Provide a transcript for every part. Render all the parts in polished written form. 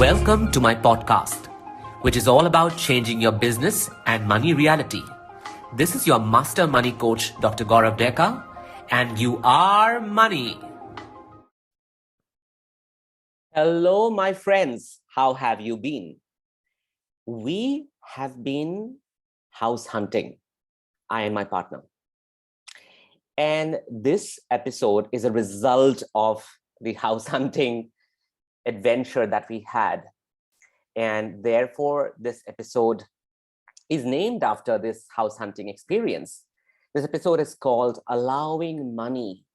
Welcome to my podcast, which is all about changing your business and money reality. This is your master money coach, Dr. Gaurav Deka, and you are money. Hello, my friends. How have you been? We have been house hunting, I and my partner. And this episode is a result of the house hunting adventure that we had. And therefore, this episode is named after this house hunting experience. This episode is called Allowing Money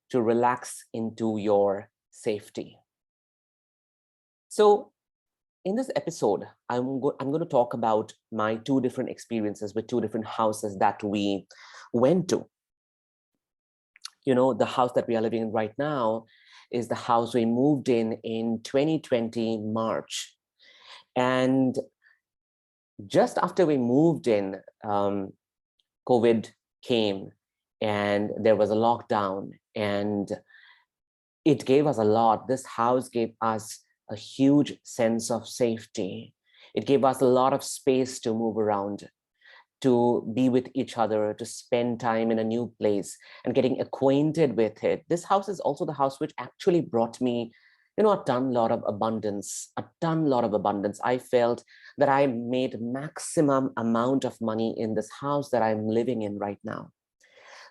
to Relax into Your Safety. So in this episode, I'm going to talk about my two different experiences with two different houses that we went to. You know, the house that we are living in right now is the house we moved in 2020 March. And just after we moved in, COVID came and there was a lockdown, and it gave us a lot. This house gave us a huge sense of safety. It gave us a lot of space to move around, to be with each other, to spend time in a new place and getting acquainted with it. This house is also the house which actually brought me, a ton lot of abundance. I felt that I made maximum amount of money in this house that I'm living in right now.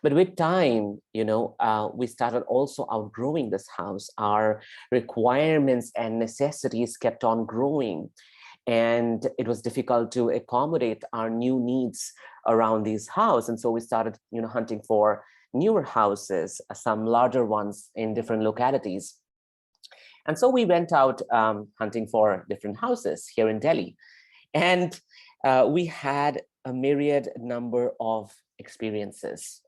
But with time, we started also outgrowing this house. Our requirements and necessities kept on growing. And it was difficult to accommodate our new needs around these houses. And so we started, hunting for newer houses, some larger ones in different localities. And so we went out hunting for different houses here in Delhi. And we had a myriad number of experiences.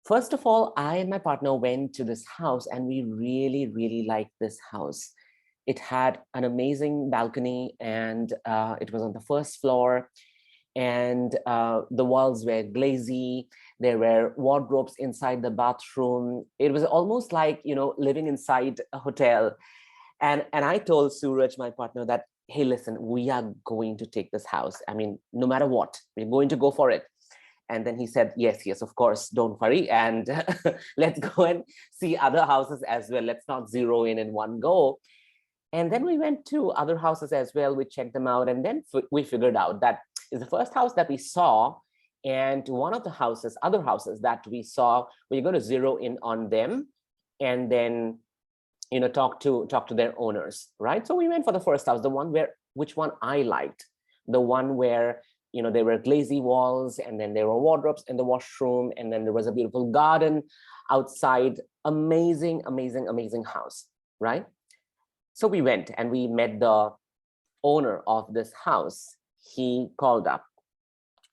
First of all, I and my partner went to this house and we really, really liked this house. It had an amazing balcony and it was on the first floor, and the walls were glazy. There were wardrobes inside the bathroom. It was almost like, living inside a hotel. And I told Suraj, my partner, that, hey, listen, we are going to take this house. I mean, no matter what, we're going to go for it. And then he said, yes, of course, don't worry. And let's go and see other houses as well. Let's not zero in one go. And then we went to other houses as well. We checked them out. And then we figured out that is the first house that we saw. And one of the other houses that we saw, we're going to zero in on them and then, talk to their owners, right? So we went for the first house, which one I liked, the one where, there were glazy walls, and then there were wardrobes in the washroom, and then there was a beautiful garden outside. Amazing, amazing, amazing house, right? So we went and we met the owner of this house. He called up.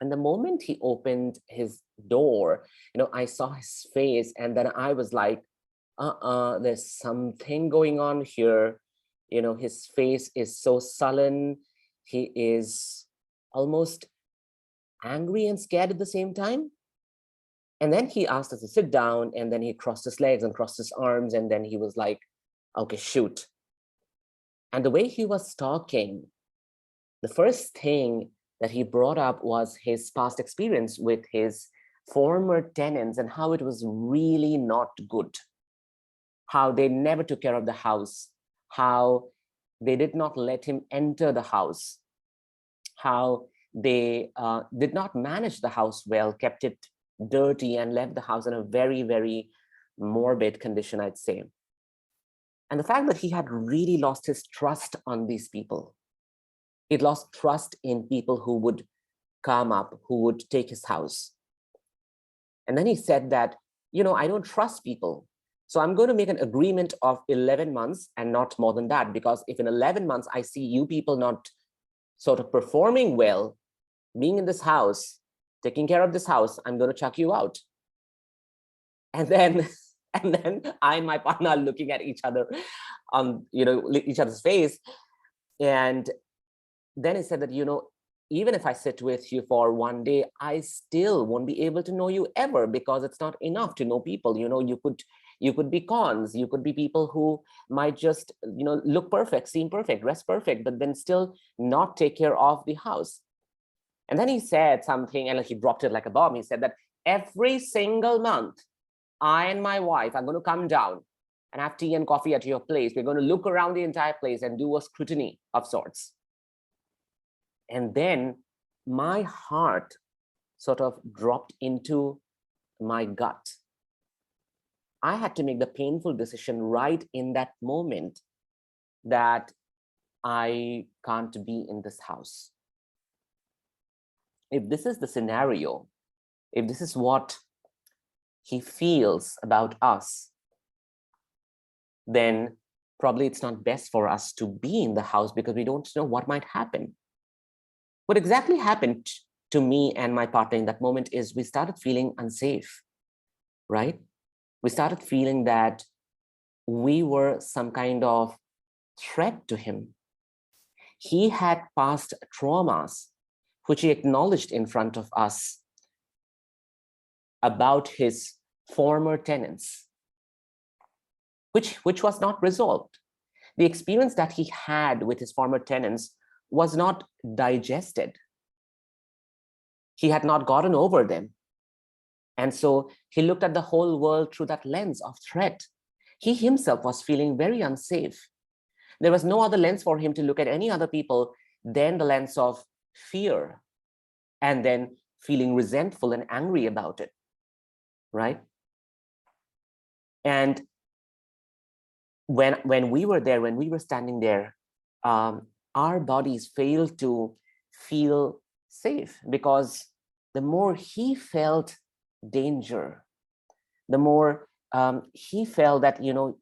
And the moment he opened his door, I saw his face, and then I was like, there's something going on here. His face is so sullen. He is almost angry and scared at the same time. And then he asked us to sit down, and then he crossed his legs and crossed his arms, and then he was like, okay, shoot. And the way he was talking, the first thing that he brought up was his past experience with his former tenants and how it was really not good, how they never took care of the house, how they did not let him enter the house, how they did not manage the house well, kept it dirty, and left the house in a very, very morbid condition, I'd say. And the fact that he had really lost his trust on these people. He'd lost trust in people who would come up, who would take his house. And then he said that, I don't trust people. So I'm going to make an agreement of 11 months and not more than that, because if in 11 months I see you people not sort of performing well, being in this house, taking care of this house, I'm going to chuck you out. And then I and my partner are looking at each other on, each other's face. And then he said that, even if I sit with you for one day, I still won't be able to know you ever, because it's not enough to know people. You could be cons, you could be people who might just, look perfect, seem perfect, dress perfect, but then still not take care of the house. And then he said something, and he dropped it like a bomb. He said that every single month, I and my wife are going to come down and have tea and coffee at your place. We're going to look around the entire place and do a scrutiny of sorts. And then my heart sort of dropped into my gut. I had to make the painful decision right in that moment that I can't be in this house. If this is the scenario, if this is what he feels about us, then probably it's not best for us to be in the house, because we don't know what might happen. What exactly happened to me and my partner in that moment is we started feeling unsafe, right? We started feeling that we were some kind of threat to him. He had past traumas, which he acknowledged in front of us about his former tenants, which was not resolved. The experience that he had with his former tenants was not digested. He had not gotten over them. And so he looked at the whole world through that lens of threat. He himself was feeling very unsafe. There was no other lens for him to look at any other people than the lens of fear, and then feeling resentful and angry about it, right? And when we were there, when we were standing there, our bodies failed to feel safe, because the more he felt danger, the more he felt that,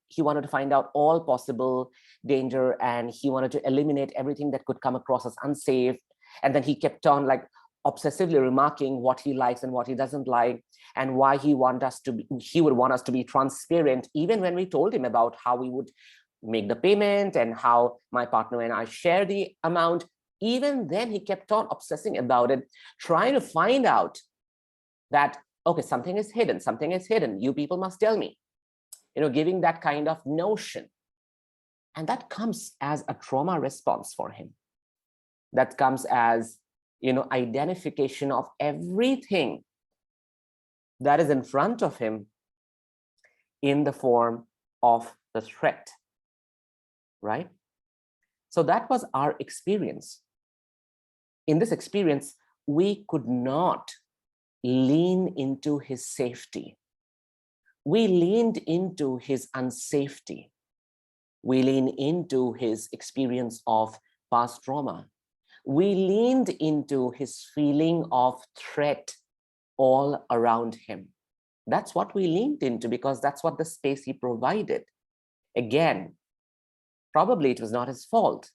he wanted to find out all possible danger, and he wanted to eliminate everything that could come across as unsafe. And then he kept on like obsessively remarking what he likes and what he doesn't like, and why he would want us to be transparent, even when we told him about how we would make the payment and how my partner and I share the amount. Even then, he kept on obsessing about it, trying to find out that, okay, something is hidden. You people must tell me, giving that kind of notion. And that comes as a trauma response for him. That comes as, identification of everything that is in front of him in the form of the threat, right? So that was our experience. In this experience, we could not lean into his safety. We leaned into his unsafety. We leaned into his experience of past trauma. We leaned into his feeling of threat all around him. That's what we leaned into, because that's what the space he provided. Again, probably it was not his fault,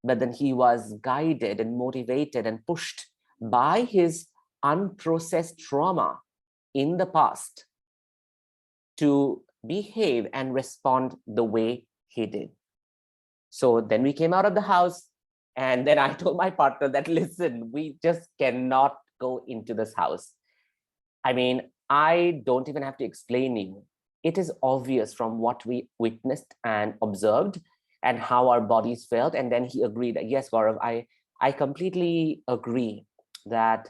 but then he was guided and motivated and pushed by his unprocessed trauma in the past to behave and respond the way he did. So then we came out of the house, and then I told my partner that, listen, we just cannot go into this house. I mean, I don't even have to explain you. It is obvious from what we witnessed and observed and how our bodies felt. And then he agreed that, yes, Gaurav, I completely agree that,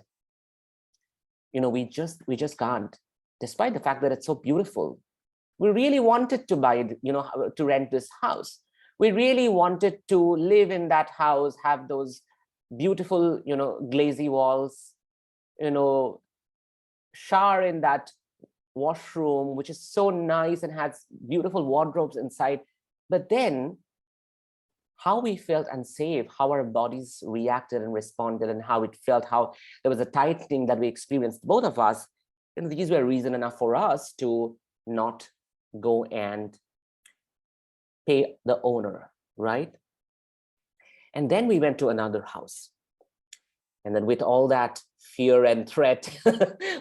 we just can't, despite the fact that it's so beautiful. We really wanted to buy, to rent this house. We really wanted to live in that house, have those beautiful, glazy walls, shower in that washroom, which is so nice and has beautiful wardrobes inside. But then how we felt unsafe, how our bodies reacted and responded, and how it felt, how there was a tightening that we experienced, both of us, these were reason enough for us to not go and pay the owner, right? And then we went to another house. And then with all that fear and threat,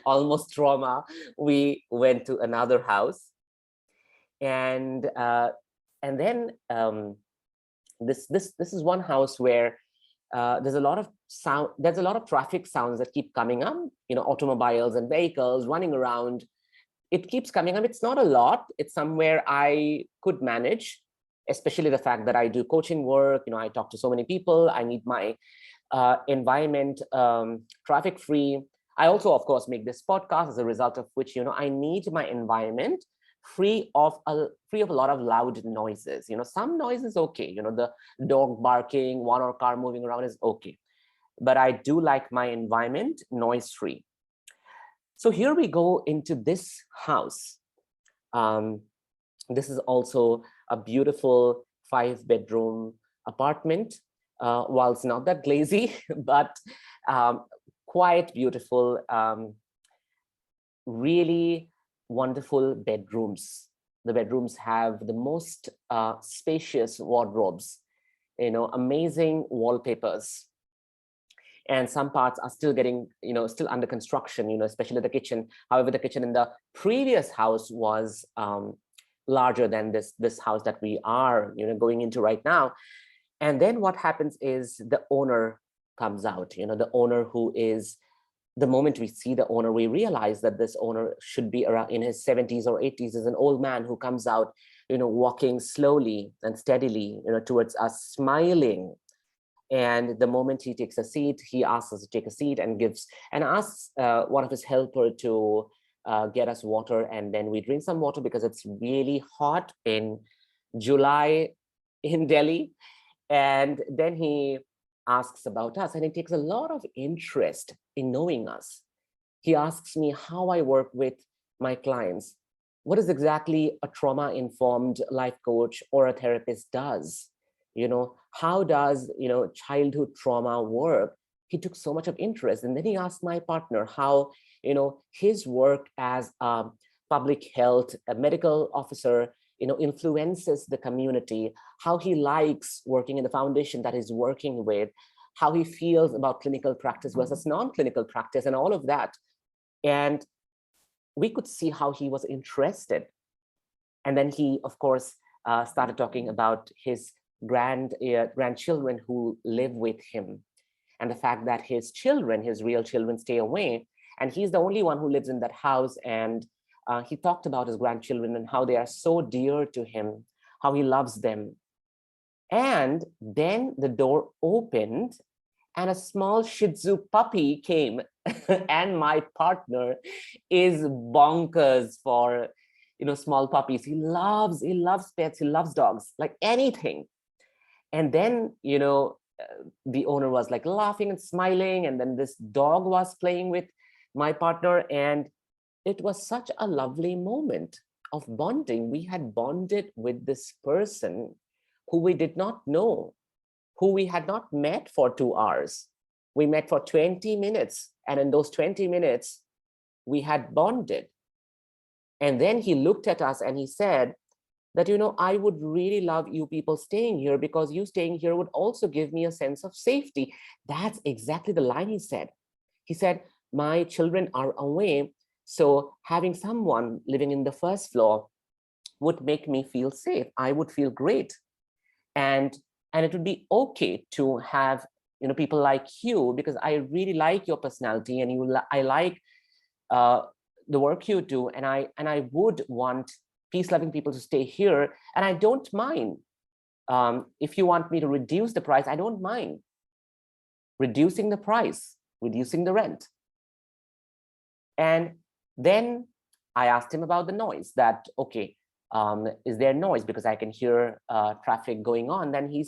almost trauma, we went to another house. And then this is one house where there's a lot of sound, there's a lot of traffic sounds that keep coming up, automobiles and vehicles running around. It keeps coming up. It's not a lot. It's somewhere I could manage, especially the fact that I do coaching work. I talk to so many people. I need my environment traffic free. I also, of course, make this podcast, as a result of which, I need my environment free of a lot of loud noises. Some noise is okay. The dog barking, one or car moving around is okay. But I do like my environment noise free. So here we go into this house. This is also a beautiful 5-bedroom apartment. While it's not that glazy, but quite beautiful, really wonderful bedrooms. The bedrooms have the most spacious wardrobes, amazing wallpapers. And some parts are still getting, still under construction, especially the kitchen. However, the kitchen in the previous house was larger than this house that we are, going into right now. And then what happens is the owner comes out, the owner who is, the moment we see the owner, we realize that this owner should be around in his 70s or 80s, is an old man who comes out, walking slowly and steadily, towards us, smiling. And the moment he takes a seat, he asks us to take a seat and asks one of his helper to get us water. And then we drink some water because it's really hot in July in Delhi. And then he asks about us, and he takes a lot of interest in knowing us. He asks me how I work with my clients, what is exactly a trauma-informed life coach or a therapist does. How does, childhood trauma work? He took so much of interest. And then he asked my partner how, his work as a public health, a medical officer, influences the community, how he likes working in the foundation that he's working with, how he feels about clinical practice versus non-clinical practice, and all of that. And we could see how he was interested. And then he, of course, started talking about his grandchildren who live with him, and the fact that his children, his real children, stay away. And he's the only one who lives in that house. And he talked about his grandchildren and how they are so dear to him, how he loves them. And then the door opened and a small Shih Tzu puppy came. And my partner is bonkers for, small puppies. He loves pets, he loves dogs, like anything. And then, the owner was like laughing and smiling. And then this dog was playing with my partner. And it was such a lovely moment of bonding. We had bonded with this person who we did not know, who we had not met for 2 hours. We met for 20 minutes. And in those 20 minutes, we had bonded. And then he looked at us and he said that, I would really love you people staying here, because you staying here would also give me a sense of safety. That's exactly the line he said. He said, my children are away, so having someone living in the first floor would make me feel safe. I would feel great. And it would be okay to have, people like you, because I really like your personality, and I like the work you do. And I would want peace-loving people to stay here. And I don't mind. If you want me to reduce the price, I don't mind reducing the price, reducing the rent. And then I asked him about the noise, that, okay, is there noise? Because I can hear traffic going on. Then he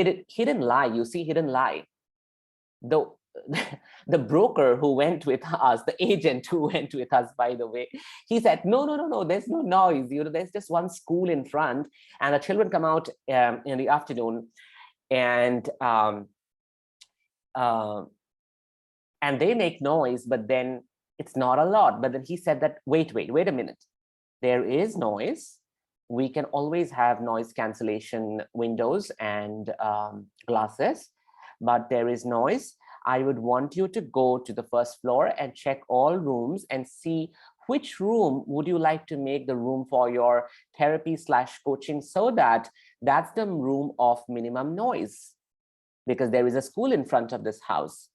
didn't lie. You see, he didn't lie. The broker who went with us, the agent who went with us, by the way, he said, no, there's no noise. There's just one school in front, and the children come out in the afternoon, and they make noise, but then it's not a lot. But then he said that, wait a minute. There is noise. We can always have noise cancellation windows and glasses, but there is noise. I would want you to go to the first floor and check all rooms and see which room would you like to make the room for your therapy/coaching, so that that's the room of minimum noise. because there is a school in front of this house.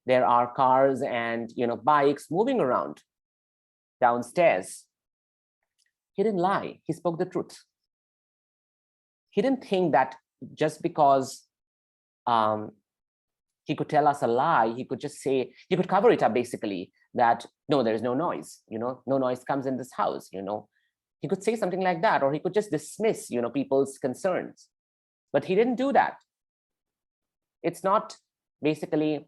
There are cars and bikes moving around downstairs. He didn't lie. He spoke the truth. He didn't think that just because he could tell us a lie, he could just say, he could cover it up basically, that no, there is no noise, no noise comes in this house, He could say something like that, or he could just dismiss, people's concerns. But he didn't do that. It's not basically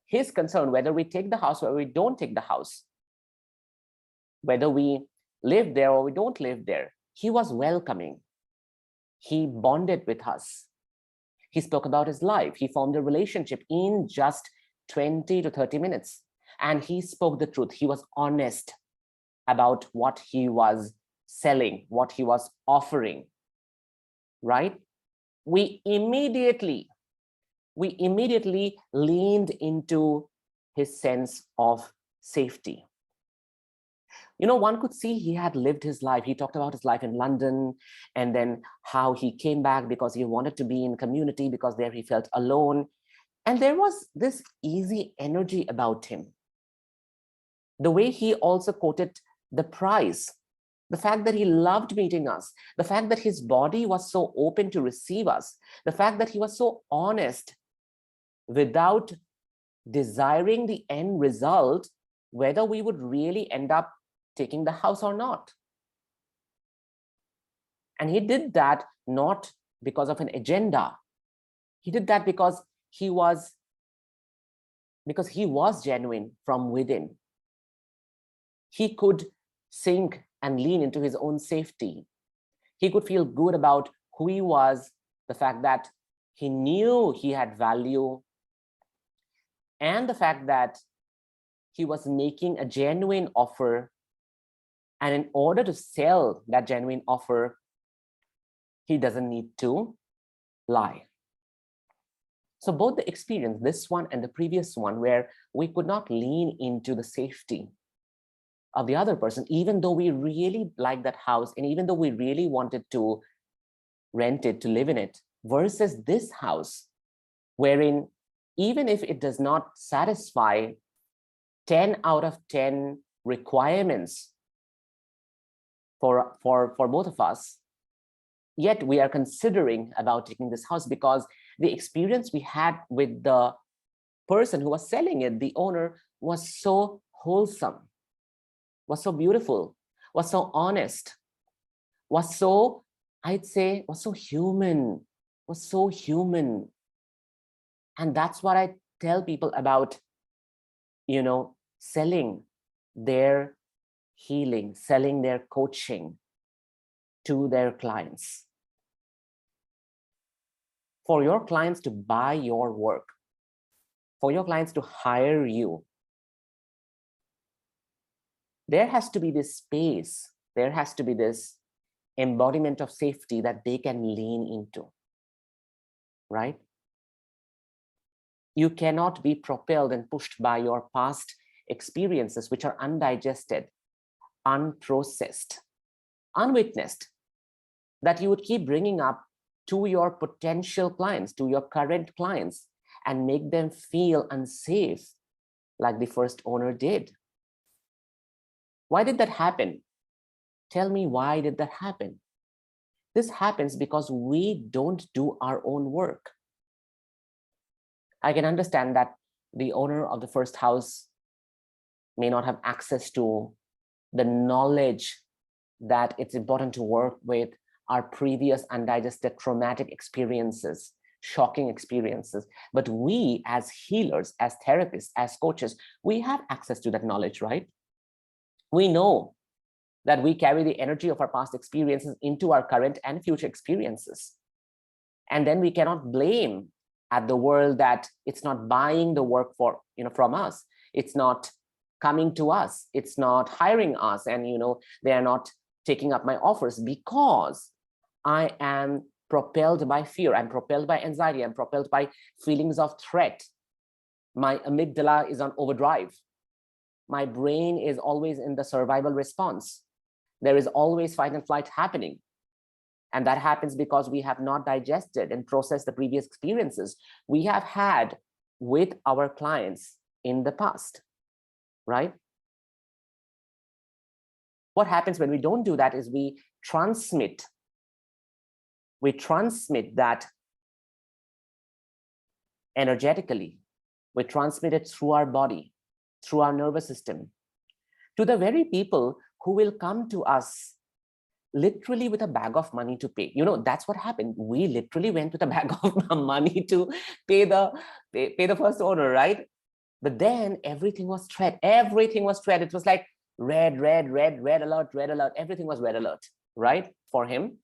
his concern whether we take the house or we don't take the house, whether we live there or we don't live there. He was welcoming. He bonded with us. He spoke about his life. He formed a relationship in just 20 to 30 minutes. And he spoke the truth. He was honest about what he was selling, what he was offering, right? We immediately leaned into his sense of safety. One could see he had lived his life. He talked about his life in London, and then how he came back because he wanted to be in community, because there he felt alone. And there was this easy energy about him. The way he also quoted the price, the fact that he loved meeting us, the fact that his body was so open to receive us, the fact that he was so honest without desiring the end result, whether we would really end up taking the house or not. And he did that not because of an agenda. He did that because he was genuine from within. He could sink and lean into his own safety. He could feel good about who he was, the fact that he knew he had value, and the fact that he was making a genuine offer. And in order to sell that genuine offer, he doesn't need to lie. So both the experience, this one and the previous one, where we could not lean into the safety of the other person, even though we really liked that house, and even though we really wanted to rent it, to live in it, versus this house, wherein even if it does not satisfy 10 out of 10 requirements for both of us, yet we are considering about taking this house because the experience we had with the person who was selling it, the owner, was so wholesome, was so beautiful, was so honest, was so, I'd say, was so human, And that's what I tell people about, selling their healing, selling their coaching to their clients. For your clients to buy your work, for your clients to hire you, there has to be this space, there has to be this embodiment of safety that they can lean into, right? You cannot be propelled and pushed by your past experiences, which are undigested, unprocessed, unwitnessed, that you would keep bringing up to your potential clients, to your current clients, and make them feel unsafe, like the first owner did. Why did that happen? Tell me, why did that happen? This happens because we don't do our own work. I can understand that the owner of the first house may not have access to the knowledge that it's important to work with our previous undigested traumatic experiences, shocking experiences. But we as healers, as therapists, as coaches, we have access to that knowledge, right? We know that we carry the energy of our past experiences into our current and future experiences. And then we cannot blame at the world that it's not buying the work from us. It's not coming to us. It's not hiring us. And, they are not taking up my offers because I am propelled by fear. I'm propelled by anxiety. I'm propelled by feelings of threat. My amygdala is on overdrive. My brain is always in the survival response. There is always fight and flight happening. And that happens because we have not digested and processed the previous experiences we have had with our clients in the past, right? What happens when we don't do that is we transmit that energetically. We transmit it through our body, through our nervous system, to the very people who will come to us literally with a bag of money to pay. You know, that's what happened. We literally went with a bag of money to pay the first owner, right? But then everything was threat. Everything was threat. It was like red alert, red alert. Everything was red alert, right? For him.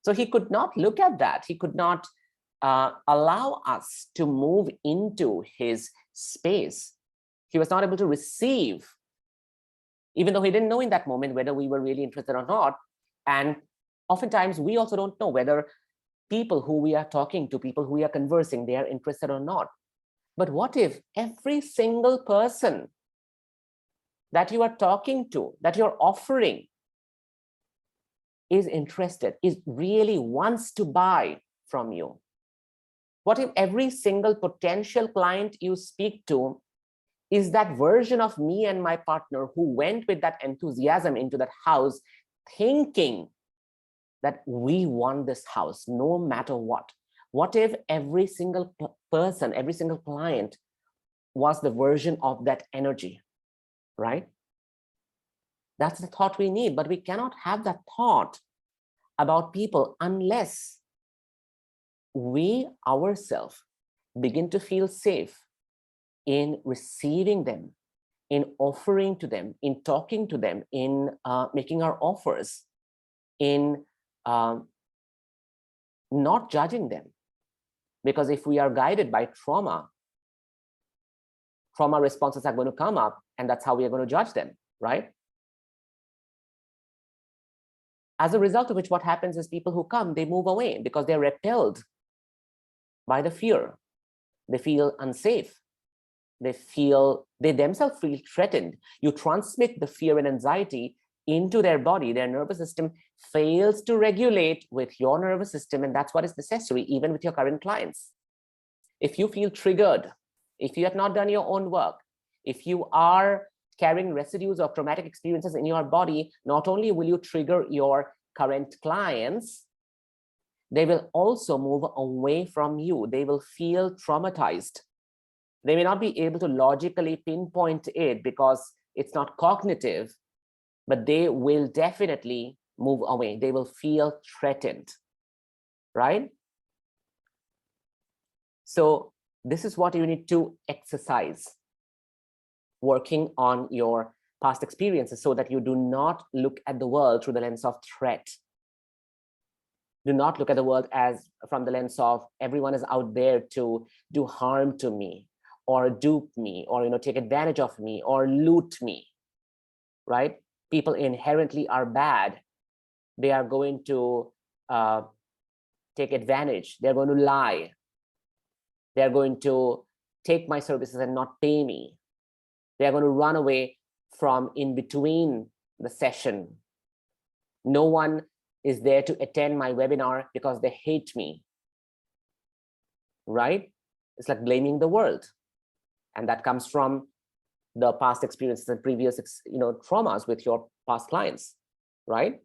So he could not look at that. He could not allow us to move into his space. He was not able to receive, even though he didn't know in that moment whether we were really interested or not. And oftentimes we also don't know whether people who we are talking to, people who we are conversing, they are interested or not. But what if every single person that you are talking to, that you're offering, is interested, is really wants to buy from you? What if every single potential client you speak to is that version of me and my partner who went with that enthusiasm into that house, thinking that we want this house no matter what? What if every single person, every single client was the version of that energy, right? That's the thought we need, but we cannot have that thought about people unless we ourselves begin to feel safe in receiving them, in offering to them, in talking to them, in making our offers, in not judging them. Because if we are guided by trauma responses are going to come up, and that's how we are going to judge them, right? As a result of which, what happens is people who come, they move away because they're repelled by the fear. They feel unsafe. They themselves feel threatened. You transmit the fear and anxiety into their body. Their nervous system fails to regulate with your nervous system, and that's what is necessary even with your current clients. If you feel triggered, if you have not done your own work, if you are carrying residues of traumatic experiences in your body, not only will you trigger your current clients, they will also move away from you. They will feel traumatized. They may not be able to logically pinpoint it because it's not cognitive, but they will definitely move away. They will feel threatened, right? So this is what you need to exercise, working on your past experiences so that you do not look at the world through the lens of threat. Do not look at the world as from the lens of everyone is out there to do harm to me or dupe me or take advantage of me or loot me, right? People inherently are bad. They are going to take advantage. They're going to lie. They're going to take my services and not pay me. They're going to run away from in between the session. No one is there to attend my webinar because they hate me, right? It's like blaming the world. And that comes from the past experiences and previous traumas with your past clients, right?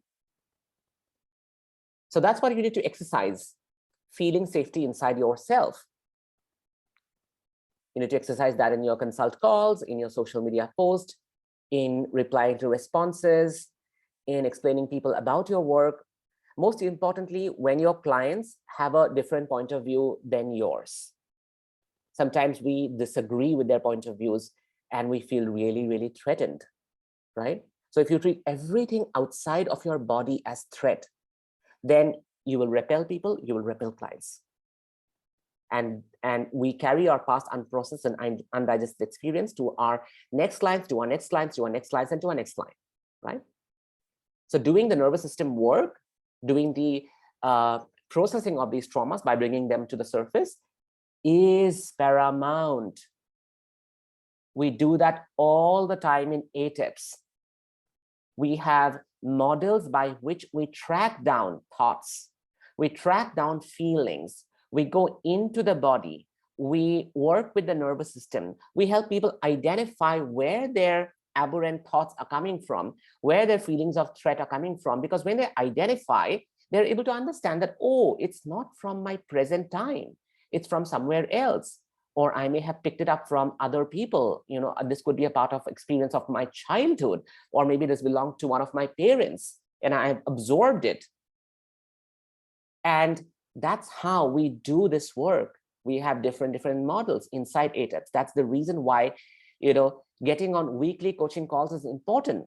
So that's what you need to exercise, feeling safety inside yourself. You need to exercise that in your consult calls, in your social media posts, in replying to responses, in explaining people about your work. Most importantly, when your clients have a different point of view than yours. Sometimes we disagree with their point of views and we feel really, really threatened, right? So if you treat everything outside of your body as threat, then you will repel people, you will repel clients. And we carry our past unprocessed and undigested experience to our next clients, to our next clients, to our next clients, and to our next client, right? So doing the nervous system work, doing the processing of these traumas by bringing them to the surface is paramount. We do that all the time in ATEPs. We have models by which we track down thoughts, we track down feelings, we go into the body, we work with the nervous system, we help people identify where their aberrant thoughts are coming from, where their feelings of threat are coming from. Because when they identify, they're able to understand that, oh, it's not from my present time, it's from somewhere else. Or I may have picked it up from other people. You know, this could be a part of experience of my childhood, or maybe this belonged to one of my parents and I've absorbed it. And that's how we do this work. We have different models inside ATEPs. That's the reason why, you know, getting on weekly coaching calls is important,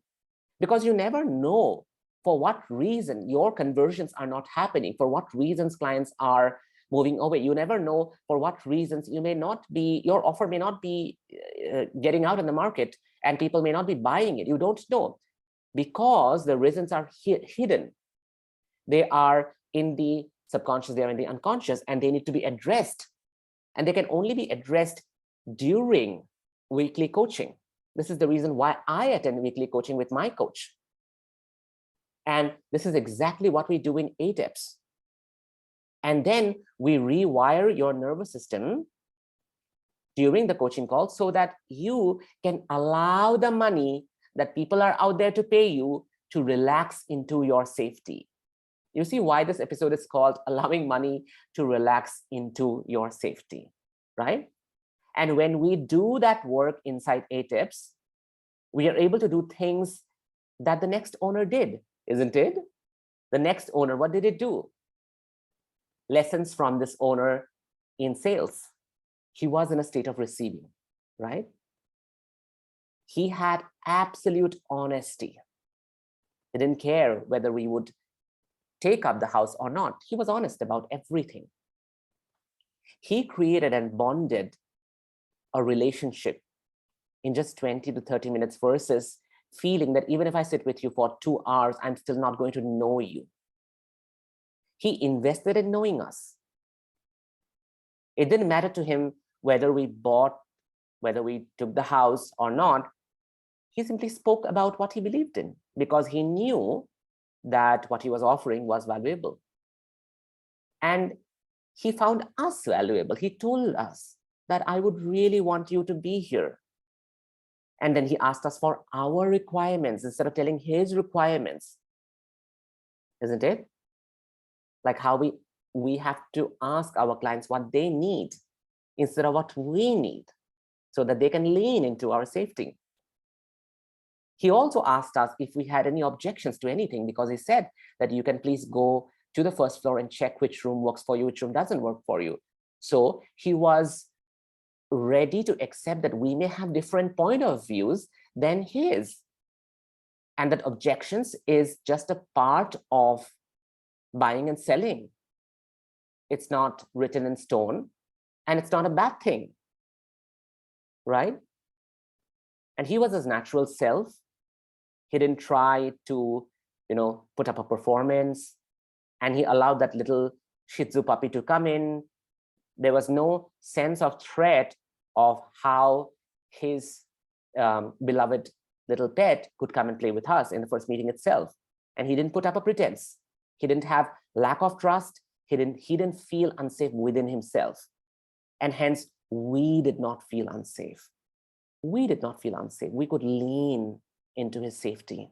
because you never know for what reason your conversions are not happening, for what reasons clients are moving away. You never know for what reasons you may not be, your offer may not be getting out in the market and people may not be buying it. You don't know, because the reasons are hidden. They are in the subconscious, they are in the unconscious, and they need to be addressed. And they can only be addressed during weekly coaching. This is the reason why I attend weekly coaching with my coach. And this is exactly what we do in ATEPs. And then we rewire your nervous system during the coaching call so that you can allow the money that people are out there to pay you to relax into your safety. You see why this episode is called Allowing Money to Relax into Your Safety, right? And when we do that work inside ATEPs, we are able to do things that the next owner did, isn't it? The next owner, what did it do? Lessons from this owner in sales. He was in a state of receiving, right? He had absolute honesty. He didn't care whether we would take up the house or not. He was honest about everything. He created and bonded a relationship in just 20 to 30 minutes versus feeling that even if I sit with you for 2 hours, I'm still not going to know you. He invested in knowing us. It didn't matter to him whether we bought, whether we took the house or not. He simply spoke about what he believed in, because he knew that what he was offering was valuable. And he found us valuable. He told us that I would really want you to be here. And then he asked us for our requirements instead of telling his requirements. Isn't it? Like how we have to ask our clients what they need instead of what we need, so that they can lean into our safety. He also asked us if we had any objections to anything, because he said that you can please go to the first floor and check which room works for you, which room doesn't work for you. So he was ready to accept that we may have different point of views than his, and that objections is just a part of buying and selling. It's not written in stone, and it's not a bad thing, right? And he was his natural self. He didn't try to, put up a performance, and he allowed that little Shih Tzu puppy to come in. There was no sense of threat of how his beloved little pet could come and play with us in the first meeting itself. And he didn't put up a pretense. He didn't have lack of trust. He didn't feel unsafe within himself. And hence, we did not feel unsafe. We did not feel unsafe. We could lean into his safety.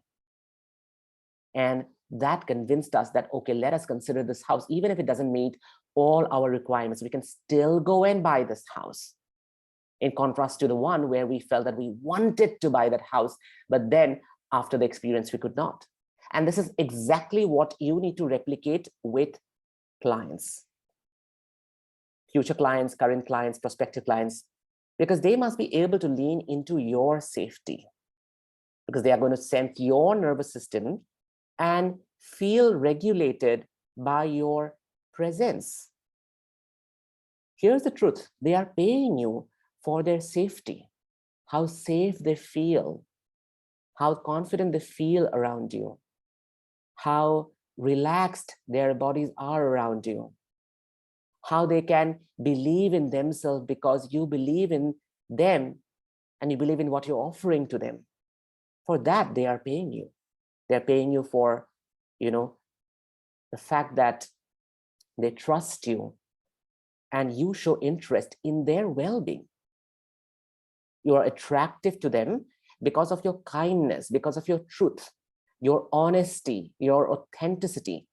And that convinced us that, okay, let us consider this house. Even if it doesn't meet all our requirements, we can still go and buy this house. In contrast to the one where we felt that we wanted to buy that house, but then after the experience, we could not. And this is exactly what you need to replicate with clients, future clients, current clients, prospective clients, because they must be able to lean into your safety, because they are going to sense your nervous system and feel regulated by your presence. Here's the truth. They are paying you for their safety, how safe they feel, how confident they feel around you, how relaxed their bodies are around you, how they can believe in themselves because you believe in them and you believe in what you're offering to them. For that, they are paying you. They're paying you for, the fact that they trust you and you show interest in their well-being. You are attractive to them because of your kindness, because of your truth, your honesty, your authenticity.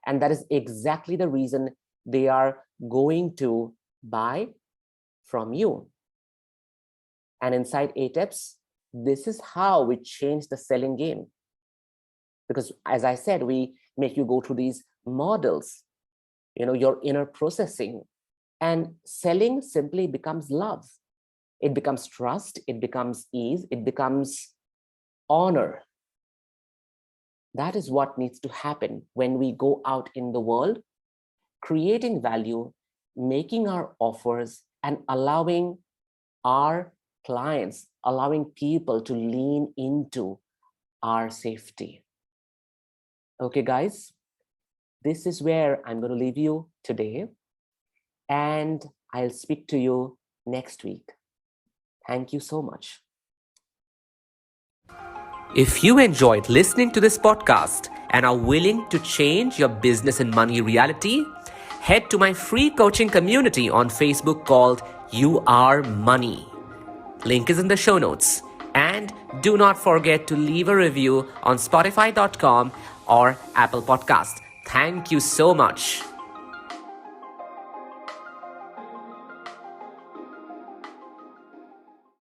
And that is exactly the reason they are going to buy from you. And inside 8tips, this is how we change the selling game. Because as I said, we make you go through these models, your inner processing, and selling simply becomes love. It becomes trust, it becomes ease, it becomes honor. That is what needs to happen when we go out in the world, creating value, making our offers, and allowing our clients, allowing people to lean into our safety. Okay, guys, this is where I'm going to leave you today, and I'll speak to you next week. Thank you so much. If you enjoyed listening to this podcast and are willing to change your business and money reality, head to my free coaching community on Facebook called You Are Money. Link is in the show notes. And do not forget to leave a review on Spotify.com or Apple Podcast. Thank you so much.